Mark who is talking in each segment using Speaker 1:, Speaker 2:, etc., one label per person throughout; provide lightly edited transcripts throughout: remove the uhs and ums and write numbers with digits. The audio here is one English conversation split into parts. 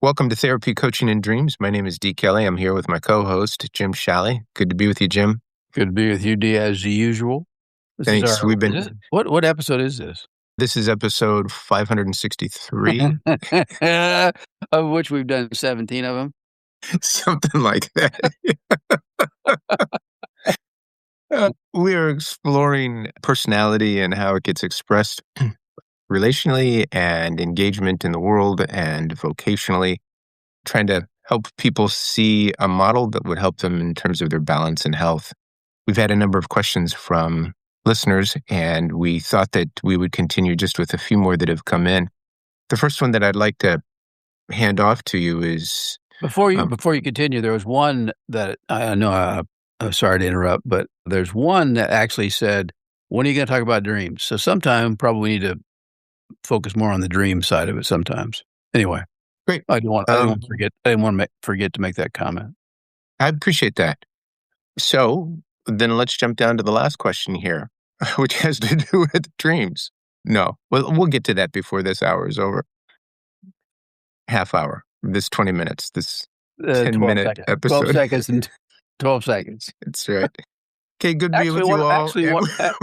Speaker 1: Welcome to Therapy, Coaching, and Dreams. My name is D. Kelly. I'm here with my co-host, Jim Shalley. Good to be with you, Jim.
Speaker 2: Good to be with you, D, as usual.
Speaker 1: Thanks.
Speaker 2: What episode is this?
Speaker 1: This is episode 563.
Speaker 2: Of which we've done 17 of them.
Speaker 1: Something like that. We are exploring personality and how it gets expressed relationally and engagement in the world and vocationally, trying to help people see a model that would help them in terms of their balance and health. We've had a number of questions from listeners, and we thought that we would continue just with a few more that have come in. The first one that I'd like to hand off to you is...
Speaker 2: Before you continue, there was one that I know, I'm sorry to interrupt, but there's one that actually said, when are you going to talk about dreams? So sometime probably need to focus more on the dream side of it sometimes. Anyway.
Speaker 1: Great.
Speaker 2: I didn't want to forget to make that comment.
Speaker 1: I appreciate that. So then let's jump down to the last question here, which has to do with dreams. No, we'll get to that before this hour is over. Half hour, this 20 minutes, this 10-minute episode.
Speaker 2: 12 seconds and 12 seconds.
Speaker 1: That's right. Okay, good to be with you all.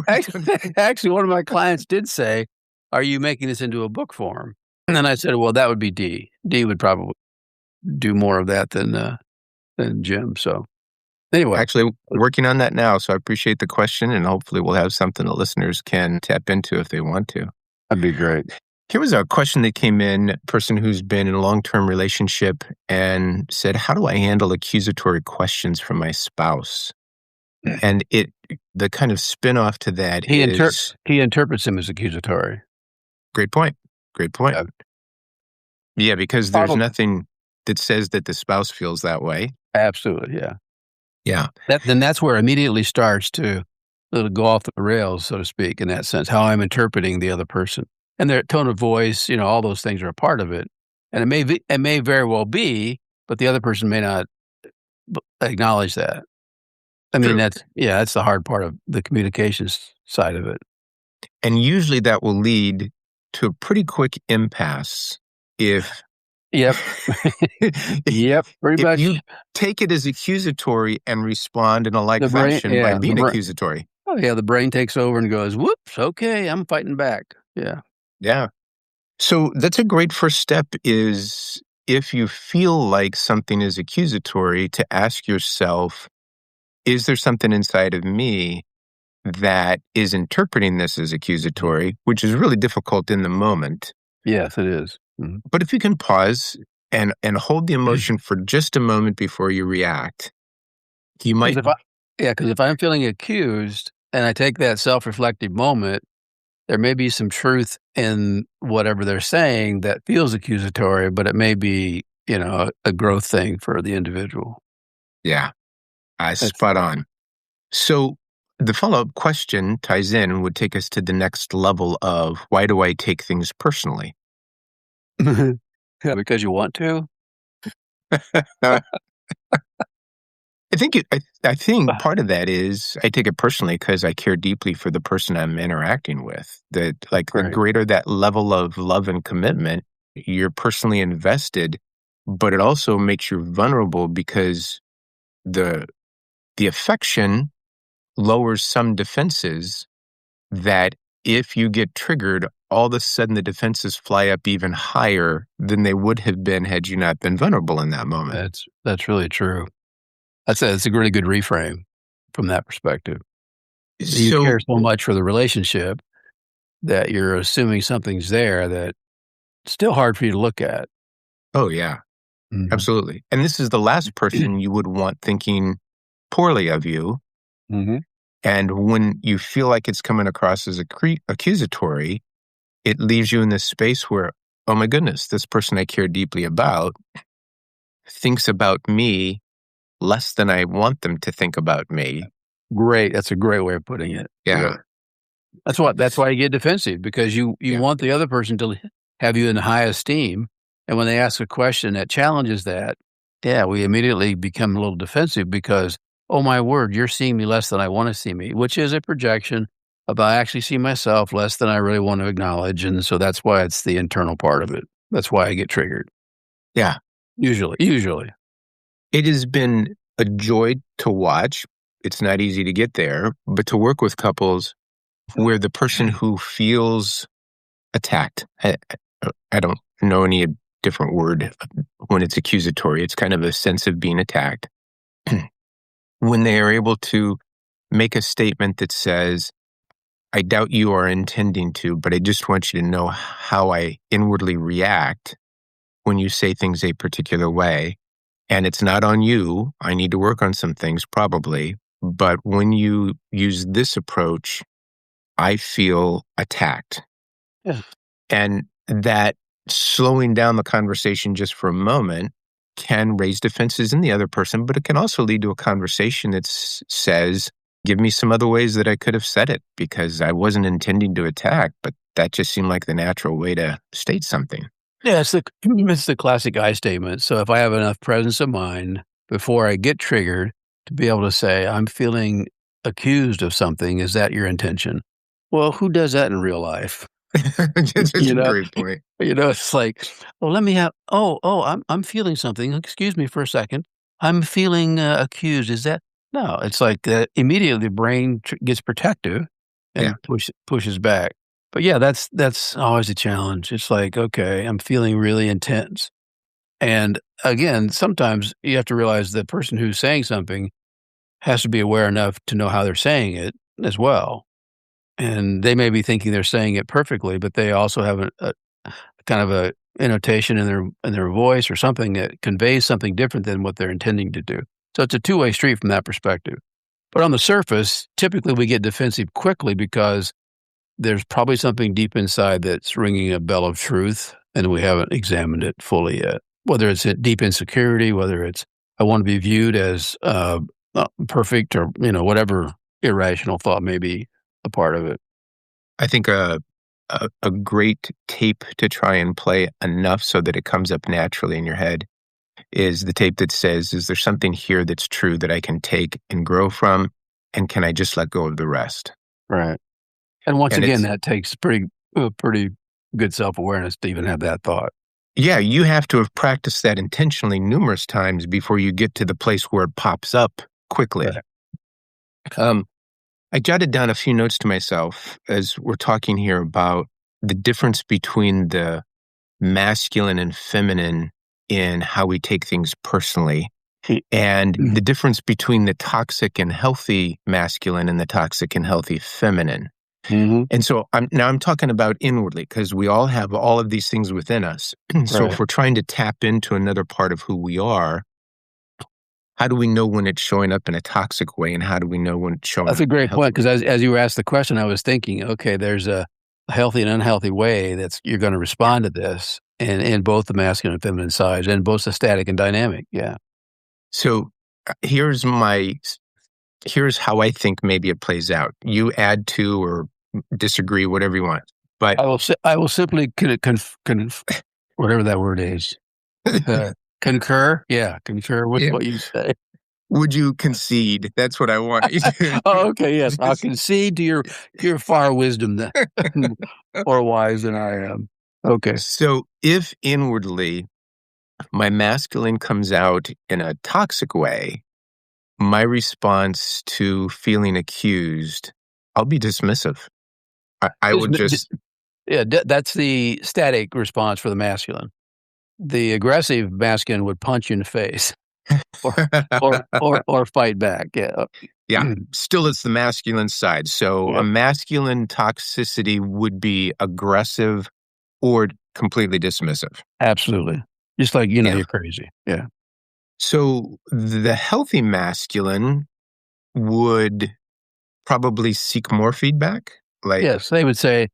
Speaker 2: Actually, one of my clients did say, are you making this into a book form? And then I said, well, that would be D. D would probably do more of that than Jim. So anyway.
Speaker 1: Actually, working on that now. So I appreciate the question, and hopefully we'll have something that listeners can tap into if they want to.
Speaker 2: That'd be great.
Speaker 1: Here was a question that came in, a person who's been in a long-term relationship and said, how do I handle accusatory questions from my spouse? And the kind of spin-off to that
Speaker 2: he interprets them as accusatory.
Speaker 1: Great point. Yeah, because there's nothing that says that the spouse feels that way.
Speaker 2: Absolutely, yeah.
Speaker 1: Yeah.
Speaker 2: Then that's where it immediately starts to go off the rails, so to speak, in that sense, how I'm interpreting the other person. And their tone of voice, all those things are a part of it. And it may very well be, but the other person may not acknowledge that. I mean, that's the hard part of the communications side of it.
Speaker 1: And usually that will lead to a pretty quick impasse if...
Speaker 2: Yep. Yep, pretty much.
Speaker 1: You take it as accusatory and respond in a like fashion by being accusatory.
Speaker 2: Oh, yeah, the brain takes over and goes, whoops, okay, I'm fighting back. Yeah.
Speaker 1: Yeah. So that's a great first step is if you feel like something is accusatory, to ask yourself, is there something inside of me that is interpreting this as accusatory, which is really difficult in the moment.
Speaker 2: Yes, it is. Mm-hmm.
Speaker 1: But if you can pause and hold the emotion for just a moment before you react, you might...
Speaker 2: Because if I'm feeling accused and I take that self-reflective moment, there may be some truth in whatever they're saying that feels accusatory, but it may be, a growth thing for the individual.
Speaker 1: Yeah, spot on. So the follow-up question ties in and would take us to the next level of why do I take things personally?
Speaker 2: Because you want to?
Speaker 1: I think part of that is I take it personally because I care deeply for the person I'm interacting with. The greater that level of love and commitment, you're personally invested, but it also makes you vulnerable because the affection lowers some defenses that if you get triggered, all of a sudden the defenses fly up even higher than they would have been had you not been vulnerable in that moment.
Speaker 2: That's really true. That's a really good reframe from that perspective. You care so much for the relationship that you're assuming something's there that it's still hard for you to look at.
Speaker 1: Oh, yeah. Mm-hmm. Absolutely. And this is the last person you would want thinking poorly of you.
Speaker 2: Mm-hmm.
Speaker 1: And when you feel like it's coming across as accusatory, it leaves you in this space where, oh my goodness, this person I care deeply about thinks about me less than I want them to think about me.
Speaker 2: Great. That's a great way of putting it.
Speaker 1: Yeah.
Speaker 2: That's why you get defensive, because you want the other person to have you in high esteem. And when they ask a question that challenges that, we immediately become a little defensive because, oh my word, you're seeing me less than I want to see me, which is a projection about I actually see myself less than I really want to acknowledge. And so that's why it's the internal part of it. That's why I get triggered.
Speaker 1: Yeah.
Speaker 2: Usually.
Speaker 1: It has been a joy to watch. It's not easy to get there, but to work with couples where the person who feels attacked, I don't know any different word when it's accusatory. It's kind of a sense of being attacked. When they are able to make a statement that says, I doubt you are intending to, but I just want you to know how I inwardly react when you say things a particular way. And it's not on you. I need to work on some things, probably. But when you use this approach, I feel attacked.
Speaker 2: Yeah.
Speaker 1: And that slowing down the conversation just for a moment can raise defenses in the other person, but it can also lead to a conversation that says, give me some other ways that I could have said it because I wasn't intending to attack, but that just seemed like the natural way to state something.
Speaker 2: Yeah, it's the classic I statement. So if I have enough presence of mind before I get triggered to be able to say, I'm feeling accused of something, is that your intention? Well, who does that in real life?
Speaker 1: That's
Speaker 2: You
Speaker 1: a
Speaker 2: know,
Speaker 1: great point.
Speaker 2: it's like, well, let me have. I'm feeling something. Excuse me for a second. I'm feeling accused. Is that no? It's like immediately the brain gets protective
Speaker 1: Yeah.
Speaker 2: and pushes back. But yeah, that's always a challenge. It's like, okay, I'm feeling really intense, and again, sometimes you have to realize the person who's saying something has to be aware enough to know how they're saying it as well. And they may be thinking they're saying it perfectly, but they also have a kind of a annotation in their voice or something that conveys something different than what they're intending to do. So it's a two-way street from that perspective. But on the surface, typically we get defensive quickly because there's probably something deep inside that's ringing a bell of truth, and we haven't examined it fully yet. Whether it's a deep insecurity, whether it's I want to be viewed as perfect, or whatever irrational thought may be a part of it.
Speaker 1: I think a great tape to try and play enough so that it comes up naturally in your head is the tape that says, is there something here that's true that I can take and grow from? And can I just let go of the rest?
Speaker 2: Right. And once
Speaker 1: And
Speaker 2: again,
Speaker 1: it's,
Speaker 2: that takes pretty good self-awareness to even have that thought.
Speaker 1: yeah, you have to have practiced that intentionally numerous times before you get to the place where it pops up quickly.
Speaker 2: Right.
Speaker 1: Um, I jotted down a few notes to myself as we're talking here about the difference between the masculine and feminine in how we take things personally, and the difference between the toxic and healthy masculine and the toxic and healthy feminine.
Speaker 2: Mhm.
Speaker 1: And so I'm talking about inwardly because we all have all of these things within us. So
Speaker 2: Right.
Speaker 1: if we're trying to tap into another part of who we are, how do we know when it's showing up in a toxic way, and how do we know when it's showing
Speaker 2: That's
Speaker 1: up
Speaker 2: a
Speaker 1: in a
Speaker 2: great
Speaker 1: healthy
Speaker 2: point
Speaker 1: way?
Speaker 2: because as you were asked the question, I was thinking, okay, there's a healthy and unhealthy way that's you're gonna respond to this in both the masculine and feminine sides, and both the static and dynamic. Yeah.
Speaker 1: So here's how I think maybe it plays out. You add to or disagree, whatever you want. But
Speaker 2: I will simply whatever that word is. Concur? Yeah, concur with
Speaker 1: yeah,
Speaker 2: what you say.
Speaker 1: would you concede? That's what I want you to
Speaker 2: Oh, okay, yes. I'll
Speaker 1: just
Speaker 2: concede to your far wisdom that more wise than I am. Okay.
Speaker 1: so if inwardly my masculine comes out in a toxic way, my response to feeling accused, I'll be dismissive. I
Speaker 2: Just
Speaker 1: would just
Speaker 2: yeah, that's the static response for the masculine. The aggressive masculine would punch you in the face or or fight back. Yeah.
Speaker 1: yeah, still it's the masculine side. So a
Speaker 2: Yep.
Speaker 1: masculine toxicity would be aggressive or completely dismissive.
Speaker 2: Absolutely. Just like,
Speaker 1: Yeah.
Speaker 2: you're crazy. Yeah.
Speaker 1: So the healthy masculine would probably seek more feedback. Like,
Speaker 2: Yes, they would say,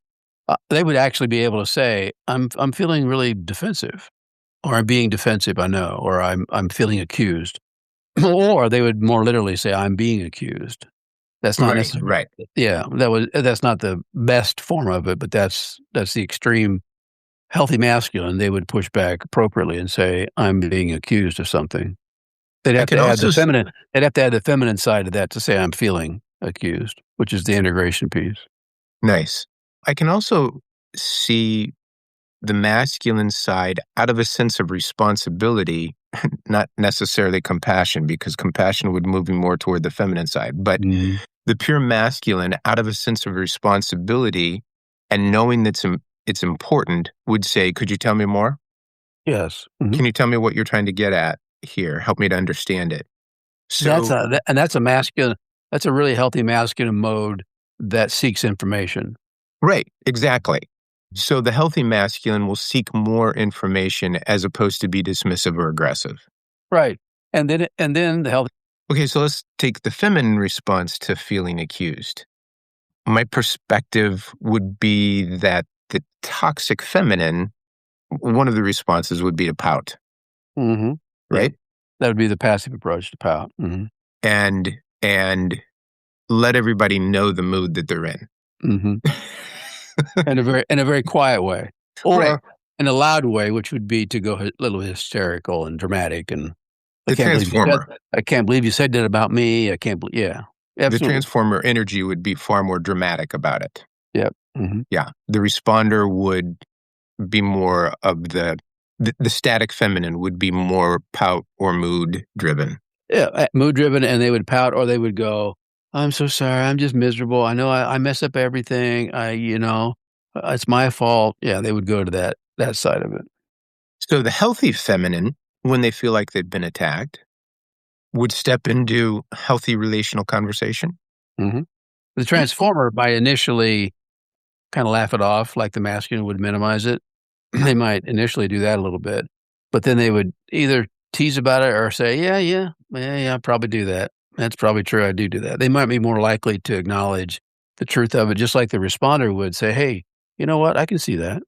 Speaker 2: they would actually be able to say, I'm feeling really defensive, or I'm being defensive, I know, or I'm feeling accused." Or they would more literally say, "I'm being accused." That's not
Speaker 1: right,
Speaker 2: necessarily
Speaker 1: right.
Speaker 2: yeah, that's not the best form of it, but that's the extreme healthy masculine. They would push back appropriately and say, "I'm being accused of something." They'd
Speaker 1: I
Speaker 2: have
Speaker 1: could
Speaker 2: to add
Speaker 1: also,
Speaker 2: the feminine side to that to say, "I'm feeling accused," which is the integration piece.
Speaker 1: nice. I can also see the masculine side out of a sense of responsibility, not necessarily compassion, because compassion would move me more toward the feminine side, but
Speaker 2: Mhm.
Speaker 1: the pure masculine out of a sense of responsibility and knowing that it's important would say, could you tell me more?
Speaker 2: Yes. Mhm.
Speaker 1: Can you tell me what you're trying to get at here? Help me to understand it.
Speaker 2: That's
Speaker 1: So,
Speaker 2: a tha and that's a really healthy masculine mode that seeks information.
Speaker 1: right, exactly. So the healthy masculine will seek more information as opposed to be dismissive or aggressive.
Speaker 2: Right. And then the healthy
Speaker 1: Okay, so let's take the feminine response to feeling accused. My perspective would be that the toxic feminine, one of the responses would be to pout,
Speaker 2: Mhm. Yep.
Speaker 1: right?
Speaker 2: That would be the passive approach to pout. Mhm.
Speaker 1: And let everybody know the mood that they're in.
Speaker 2: Mhm. In a very quiet way,
Speaker 1: Right.
Speaker 2: or in a loud way, which would be to go a little hysterical and dramatic, and, "I
Speaker 1: The
Speaker 2: can't believe you said
Speaker 1: transformer.
Speaker 2: that. I can't believe you said that about me. I can't believe." Yeah.
Speaker 1: The
Speaker 2: Absolutely.
Speaker 1: transformer energy would be far more dramatic about it.
Speaker 2: Yep. Mhm.
Speaker 1: Yeah. The responder would be more of the static feminine would be more pout or mood driven.
Speaker 2: Yeah, mood driven, and they would pout, or they would go, "I'm so sorry. I'm just miserable. I know I mess up everything. It's my fault." Yeah, they would go to that side of it.
Speaker 1: So the healthy feminine, when they feel like they've been attacked, would step into healthy relational conversation.
Speaker 2: Mhm. The transformer might initially kinda laugh it off like the masculine would minimize it. They might initially do that a little bit, but then they would either tease about it or say, "Yeah, yeah, yeah, yeah, I probably do that. That's probably true, I do that." They might be more likely to acknowledge the truth of it, just like the responder would say, "Hey, you know what? I can see that."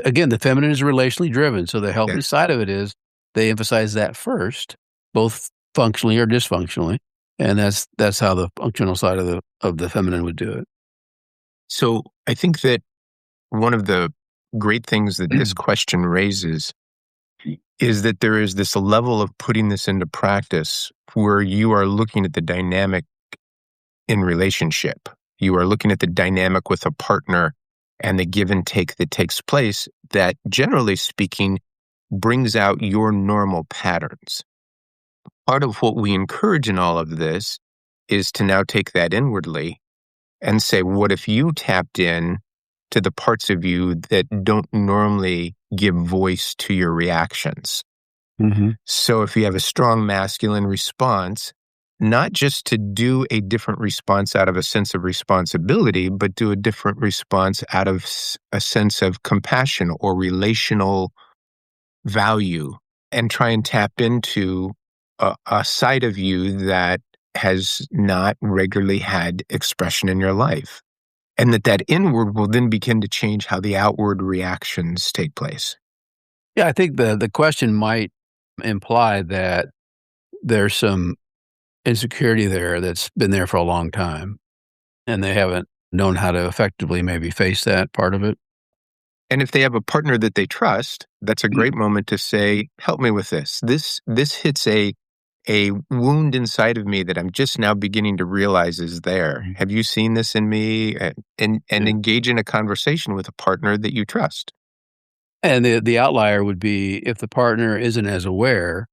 Speaker 2: Again, the feminine is relationally driven, so the
Speaker 1: Yeah.
Speaker 2: healthy side of it is they emphasize that first, both functionally or dysfunctionally, and that's how the functional side of the feminine would do
Speaker 1: So I think that one of the great things that this
Speaker 2: it.
Speaker 1: question raises is that there is this level of putting this into practice where you are looking at the dynamic in relationship. You are looking at the dynamic with a partner and the give and take that takes place that, generally speaking, brings out your normal patterns. Part of what we encourage in all of this is to now take that inwardly and say, what if you tapped in to the parts of you that don't normally give voice to your reactions?
Speaker 2: Mhm.
Speaker 1: So if you have a strong masculine response, not just to do a different response out of a sense of responsibility, but do a different response out of a sense of compassion or relational value, and try and tap into a side of you that has not regularly had expression in your life. And that inward will then begin to change how the outward reactions take place.
Speaker 2: Yeah, I think the question might imply that there's some insecurity there that's been there for a long time, and they haven't known how to effectively maybe face that part of it.
Speaker 1: And if they have a partner that they trust, that's a great moment to say, "Help me with this. This hits a wound inside of me that I'm just now beginning to realize is there.
Speaker 2: Mhm.
Speaker 1: Have you seen this in me?" And
Speaker 2: Yeah.
Speaker 1: engage in a conversation with a partner that you trust.
Speaker 2: And the outlier would be if the partner isn't as aware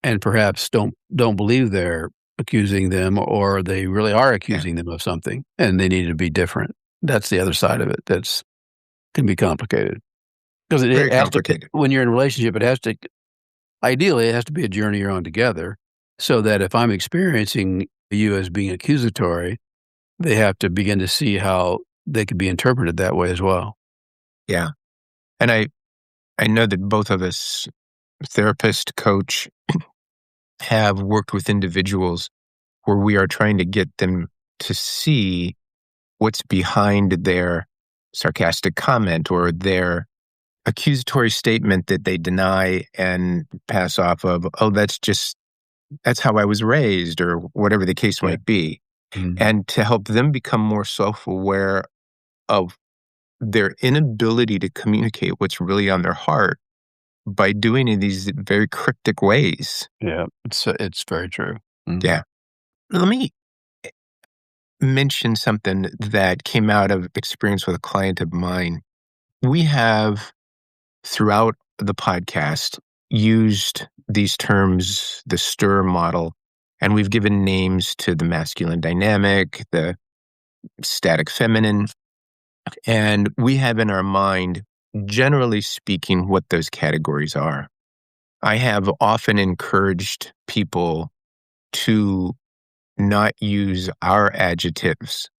Speaker 2: and perhaps don't believe they're accusing them, or they really are
Speaker 1: Yeah,
Speaker 2: accusing them of something and they need to be different. That's the other side of it that's can be complicated. Because it
Speaker 1: very
Speaker 2: has to
Speaker 1: complicated.
Speaker 2: when you're in a relationship, it has to ideally, it has to be a journey you're on together, so that if I'm experiencing you as being accusatory, they have to begin to see how they could be interpreted that way as well.
Speaker 1: Yeah. And I know that both of us, therapist, coach, have worked with individuals where we are trying to get them to see what's behind their sarcastic comment or their accusatory statement that they deny and pass off of, "Oh, that's how I was raised," or whatever the case
Speaker 2: Yeah.
Speaker 1: might be,
Speaker 2: Mhm.
Speaker 1: and to help them become more self-aware of their inability to communicate what's really on their heart by doing it in these very cryptic ways.
Speaker 2: Yeah, it's very true. Mhm.
Speaker 1: Yeah. Let me mention something that came out of experience with a client of mine. We have throughout the podcast used these terms, the stir model, and we've given names to the masculine dynamic, the static feminine, and we have in our mind, generally speaking, what those categories are. I have often encouraged people to not use our adjectives,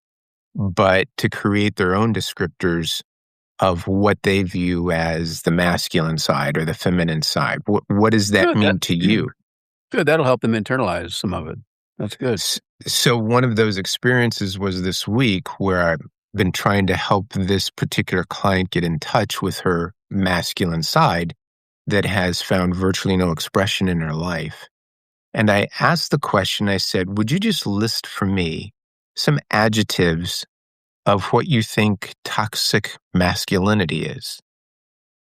Speaker 1: but to create their own descriptors of what they view as the masculine side or the feminine side. What does that
Speaker 2: Good,
Speaker 1: mean to you?
Speaker 2: good, that'll help them internalize some of it. That's good.
Speaker 1: So one of those experiences was this week where I've been trying to help this particular client get in touch with her masculine side that has found virtually no expression in her life. And I asked the question, I said, would you just list for me some adjectives of what you think toxic masculinity is?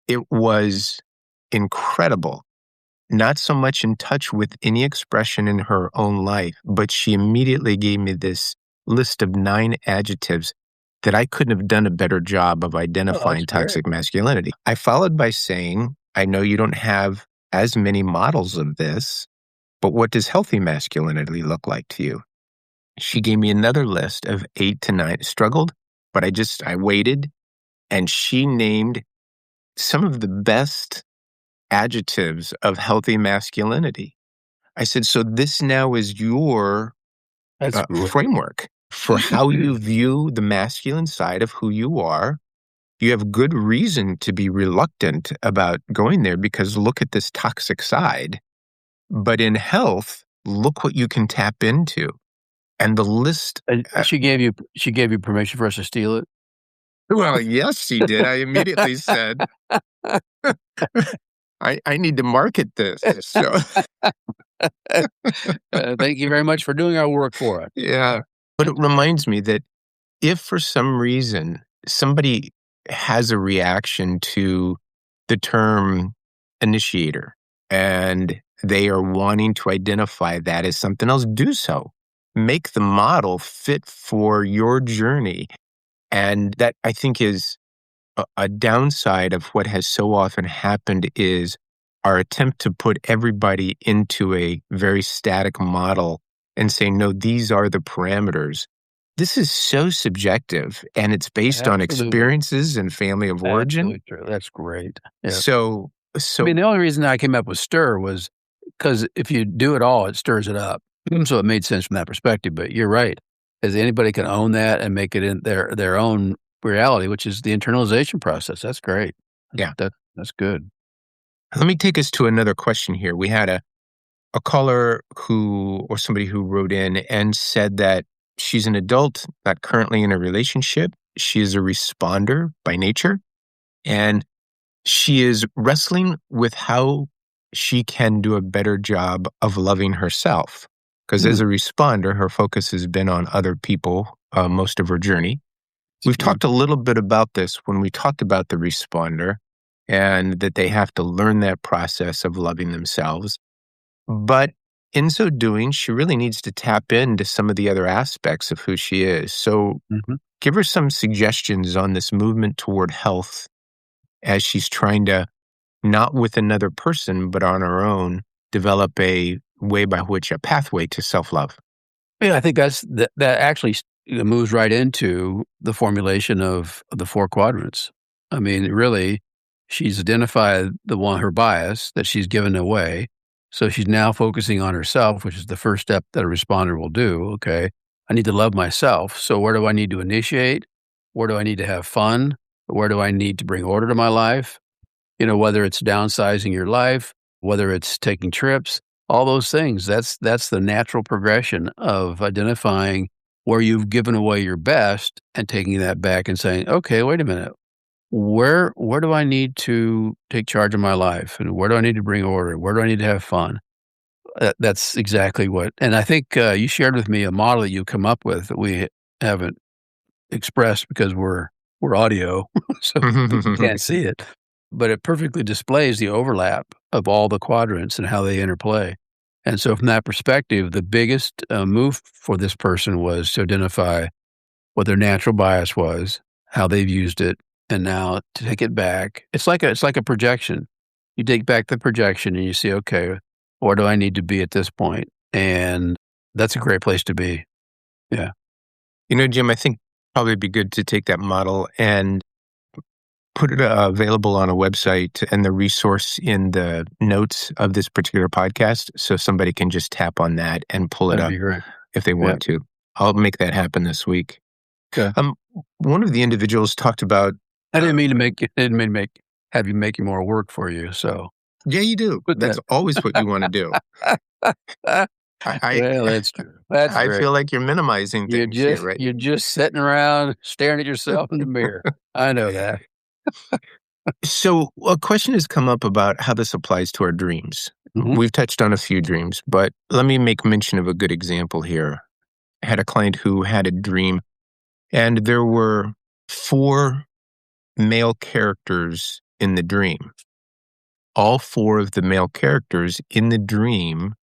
Speaker 1: It was incredible. Not so much in touch with any expression in her own life, but she immediately gave me this list of 9 adjectives that I couldn't have done a better job of
Speaker 2: Oh, that's
Speaker 1: identifying
Speaker 2: great.
Speaker 1: toxic masculinity. I followed by saying, I know you don't have as many models of this, but what does healthy masculinity look like to you? She gave me another list of 8 to 9. Struggled, but I waited, and she named some of the best adjectives of healthy masculinity. I said, so this now is your
Speaker 2: That's great.
Speaker 1: framework for how you view the masculine side of who you are. You have good reason to be reluctant about going there because look at this toxic side. But in health, look what you can tap into. And the list,
Speaker 2: And she gave you permission for us to steal it?
Speaker 1: well, yes, she did. I immediately said, I need to market this. So,
Speaker 2: Thank you very much for doing our work for us.
Speaker 1: yeah. But it reminds me that if for some reason somebody has a reaction to the term initiator and they are wanting to identify that as something else, do so. Make the model fit for your journey. And that, I think, is a downside of what has so often happened is our attempt to put everybody into a very static model and say, no, these are the parameters. This is so subjective, and it's based on
Speaker 2: Absolutely.
Speaker 1: experiences and family of origin.
Speaker 2: Absolutely true. That's great. Yeah.
Speaker 1: So,
Speaker 2: I
Speaker 1: so
Speaker 2: mean, the only reason I came up with stir was because if you do it all, it stirs it up. So it made sense from that perspective. But you're right. As anybody can own that and make it in their own reality, which is the internalization process. That's great.
Speaker 1: yeah.
Speaker 2: That's good.
Speaker 1: Let me take us to another question here. We had a caller or somebody who wrote in and said that she's an adult, not currently in a relationship. She is a responder by nature, and she is wrestling with how she can do a better job of loving herself. Because as
Speaker 2: Hmm.
Speaker 1: a responder, her focus has been on other people most of her journey. We've talked a little bit about this when we talked about the responder and that they have to learn that process of loving themselves. But in so doing, she really needs to tap into some of the other aspects of who she is. So
Speaker 2: Mhm.
Speaker 1: give her some suggestions on this movement toward health as she's trying to, not with another person, but on her own, develop a way by which a pathway to self-love.
Speaker 2: Yeah, I think that actually moves right into the formulation of the 4 quadrants. I mean, really, she's identified her bias that she's given away. So she's now focusing on herself, which is the first step that a responder will do. Okay, I need to love myself. So where do I need to initiate? Where do I need to have fun? Where do I need to bring order to my life? Whether it's downsizing your life, whether it's taking trips, all those things. That's the natural progression of identifying where you've given away your best and taking that back and saying, okay, wait a minute. Where do I need to take charge of my life? And where do I need to bring order? Where do I need to have fun? That's exactly what, and I think you shared with me a model that you come up with that we haven't expressed because we're audio, so people can't see it, but it perfectly displays the overlap of all the quadrants and how they interplay. And so from that perspective, the biggest move for this person was to identify what their natural bias was, how they've used it, and now to take it back, it's like a projection. You take back the projection and you see, okay, where do I need to be at this point? And that's a great place to be. Yeah,
Speaker 1: Jim, I think probably be good to take that model and put it available on a website and the resource in the notes of this particular podcast so somebody can just tap on that and pull it
Speaker 2: that'd
Speaker 1: up
Speaker 2: be great.
Speaker 1: if they
Speaker 2: Yeah.
Speaker 1: want to. I'll make that happen this week.
Speaker 2: Okay.
Speaker 1: Um, one of the individuals talked about,
Speaker 2: I didn't mean to make it. Didn't mean to have you making more work for you. So
Speaker 1: yeah, you do.
Speaker 2: put
Speaker 1: That's
Speaker 2: that.
Speaker 1: always what you want to do. I,
Speaker 2: Well, that's true. That's
Speaker 1: I
Speaker 2: great.
Speaker 1: feel like you're minimizing things here, right?
Speaker 2: You're just sitting around staring at yourself in the mirror. I know that.
Speaker 1: So a question has come up about how this applies to our dreams.
Speaker 2: Mhm.
Speaker 1: We've touched on a few dreams, but let me make mention of a good example here. I had a client who had a dream, and there were four male characters in the dream. All four of the male characters in the dream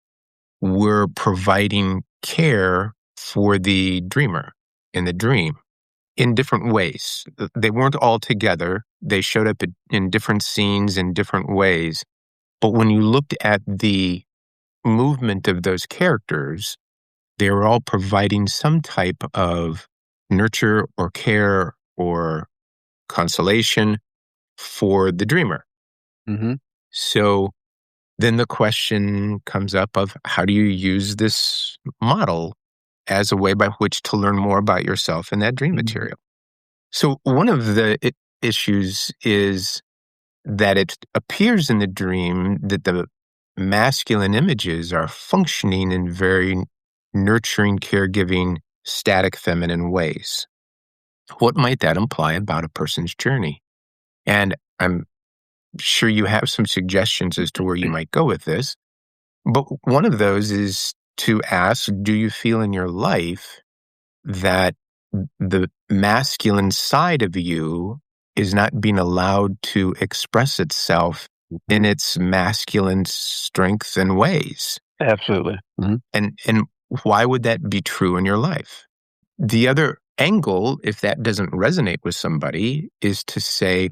Speaker 1: were providing care for the dreamer in the dream in different ways. They weren't all together. They showed up in different scenes in different ways. But when you looked at the movement of those characters, they were all providing some type of nurture or care or consolation for the dreamer.
Speaker 2: Mhm.
Speaker 1: So then the question comes up of how do you use this model as a way by which to learn more about yourself in that dream
Speaker 2: Mhm.
Speaker 1: material? So one of the issues is that it appears in the dream that the masculine images are functioning in very nurturing, caregiving, static feminine ways. What might that imply about a person's journey? And I'm sure you have some suggestions as to where you might go with this. But one of those is to ask, do you feel in your life that the masculine side of you is not being allowed to express itself in
Speaker 2: Mhm.
Speaker 1: its masculine strengths and ways?
Speaker 2: Absolutely. Mhm.
Speaker 1: And why would that be true in your life? The other angle, if that doesn't resonate with somebody, is to say,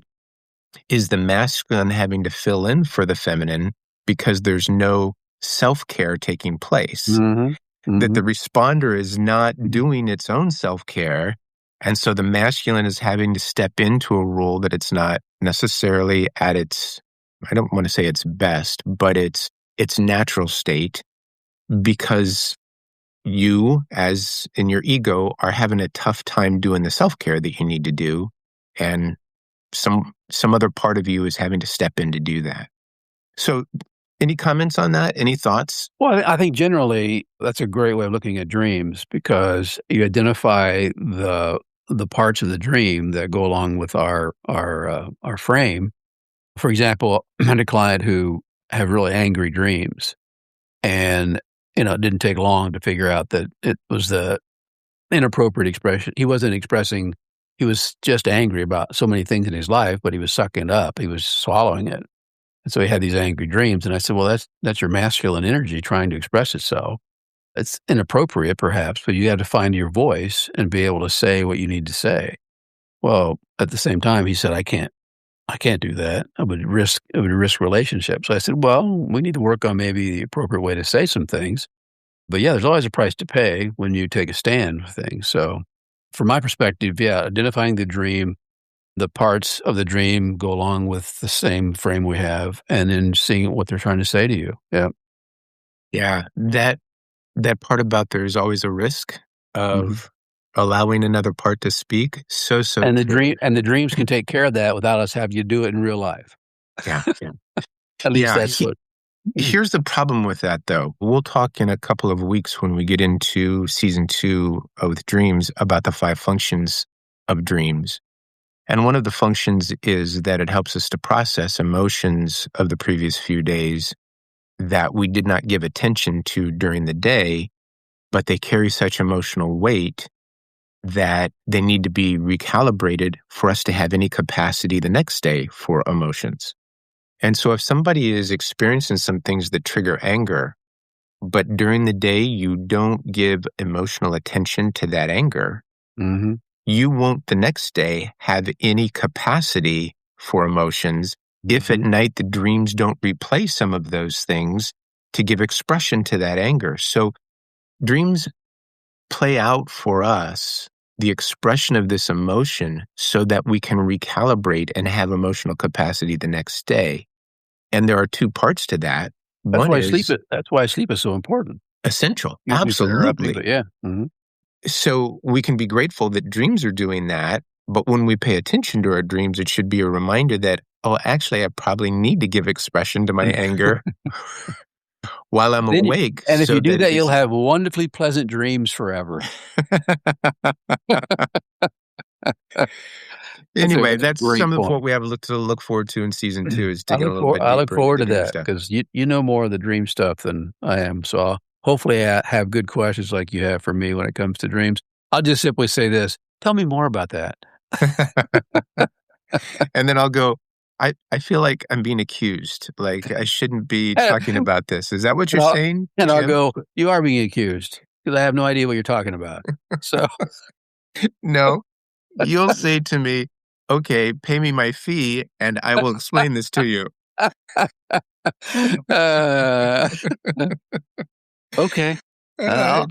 Speaker 1: is the masculine having to fill in for the feminine because there's no self-care taking place?
Speaker 2: Mhm.
Speaker 1: That the
Speaker 2: Mhm.
Speaker 1: responder is not doing its own self-care, and so the masculine is having to step into a role that it's not necessarily at its, I don't want to say its best, but its natural state, because you, as in your ego, are having a tough time doing the self-care that you need to do, and some other part of you is having to step in to do that. So, any comments on that? Any thoughts?
Speaker 2: Well, I think generally that's a great way of looking at dreams because you identify the parts of the dream that go along with our frame. For example, I had a client who had really angry dreams, and it didn't take long to figure out that it was the inappropriate expression. He wasn't expressing. He was just angry about so many things in his life, but he was sucking it up. He was swallowing it. And so he had these angry dreams, and I said, "Well, that's your masculine energy trying to express itself. It's inappropriate, perhaps, but you have to find your voice and be able to say what you need to say." Well, at the same time, he said, I can't do that. It would risk relationships." So I said, "Well, we need to work on maybe the appropriate way to say some things. But yeah, there's always a price to pay when you take a stand for things." So, from my perspective, yeah, identifying the parts of the dream go along with the same frame we have, and then seeing what they're trying to say to you. Yeah.
Speaker 1: Yeah, that part about there's always a risk
Speaker 2: Mhm.
Speaker 1: of allowing another part to speak. So, so true.
Speaker 2: And the dreams can take care of that without us having you do it in real life.
Speaker 1: Yeah, yeah.
Speaker 2: At least
Speaker 1: Yeah,
Speaker 2: that's what. Mhm.
Speaker 1: here's the problem with that, though. We'll talk in a couple of weeks when we get into season 2 of Dreams about the 5 functions of dreams. And one of the functions is that it helps us to process emotions of the previous few days that we did not give attention to during the day, but they carry such emotional weight that they need to be recalibrated for us to have any capacity the next day for emotions. And so if somebody is experiencing some things that trigger anger, but during the day you don't give emotional attention to that anger,
Speaker 2: Mhm.
Speaker 1: you won't the next day have any capacity for emotions if at night the dreams don't replay some of those things to give expression to that anger. So dreams play out for us the expression of this emotion so that we can recalibrate and have emotional capacity the next day. And there are two parts to that. One is
Speaker 2: That's why sleep is so important.
Speaker 1: essential.
Speaker 2: You for interrupting,
Speaker 1: Absolutely.
Speaker 2: but yeah. Mhm.
Speaker 1: So we can be grateful that dreams are doing that. But when we pay attention to our dreams, it should be a reminder that, oh, actually, I probably need to give expression to my anger while I'm
Speaker 2: Then you
Speaker 1: awake
Speaker 2: and if
Speaker 1: so
Speaker 2: you do
Speaker 1: that
Speaker 2: that, you'll
Speaker 1: it's.
Speaker 2: have wonderfully pleasant dreams forever.
Speaker 1: Anyway,
Speaker 2: That's a
Speaker 1: that's
Speaker 2: great
Speaker 1: some of
Speaker 2: point.
Speaker 1: what we have to look forward to in season 2 is digging a little bit
Speaker 2: I look
Speaker 1: deeper into
Speaker 2: forward
Speaker 1: the
Speaker 2: to
Speaker 1: dream
Speaker 2: that
Speaker 1: stuff.
Speaker 2: because you know more of the dream stuff than I am, so hopefully I have good questions like you have for me when it comes to dreams. I'll just simply say this, "Tell me more about that."
Speaker 1: And then I'll go, I feel like I'm being accused. Like, I shouldn't be talking about this. Is that what you're
Speaker 2: And I'll
Speaker 1: saying,
Speaker 2: and I'll
Speaker 1: Jim?
Speaker 2: go, "You are being accused because I have no idea what you're talking about." So
Speaker 1: No. You'll say to me, "Okay, pay me my fee, and I will explain this to you."
Speaker 2: uh, okay.
Speaker 1: Uh,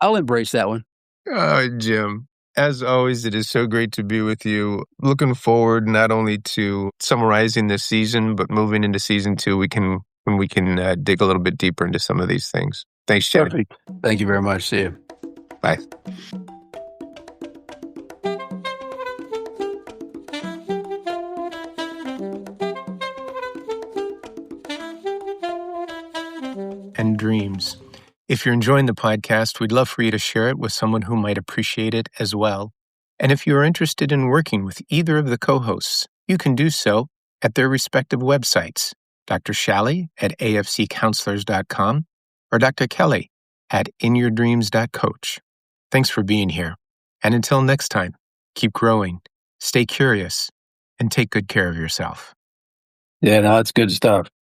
Speaker 2: I'll embrace that one.
Speaker 1: oh, Jim, as always, it is so great to be with you. Looking forward not only to summarizing this season, but moving into season 2, when we can dig a little bit deeper into some of these things. Thanks, Jenny.
Speaker 2: Perfect. Thank you very much. See you.
Speaker 1: Bye. And dreams. If you're enjoying the podcast, we'd love for you to share it with someone who might appreciate it as well. And if you are interested in working with either of the co-hosts, you can do so at their respective websites, Dr. Shalley at afccounselors.com or Dr. Kelly at inyourdreams.coach. Thanks for being here. And until next time, keep growing, stay curious, and take good care of yourself.
Speaker 2: Yeah, no, it's good stuff.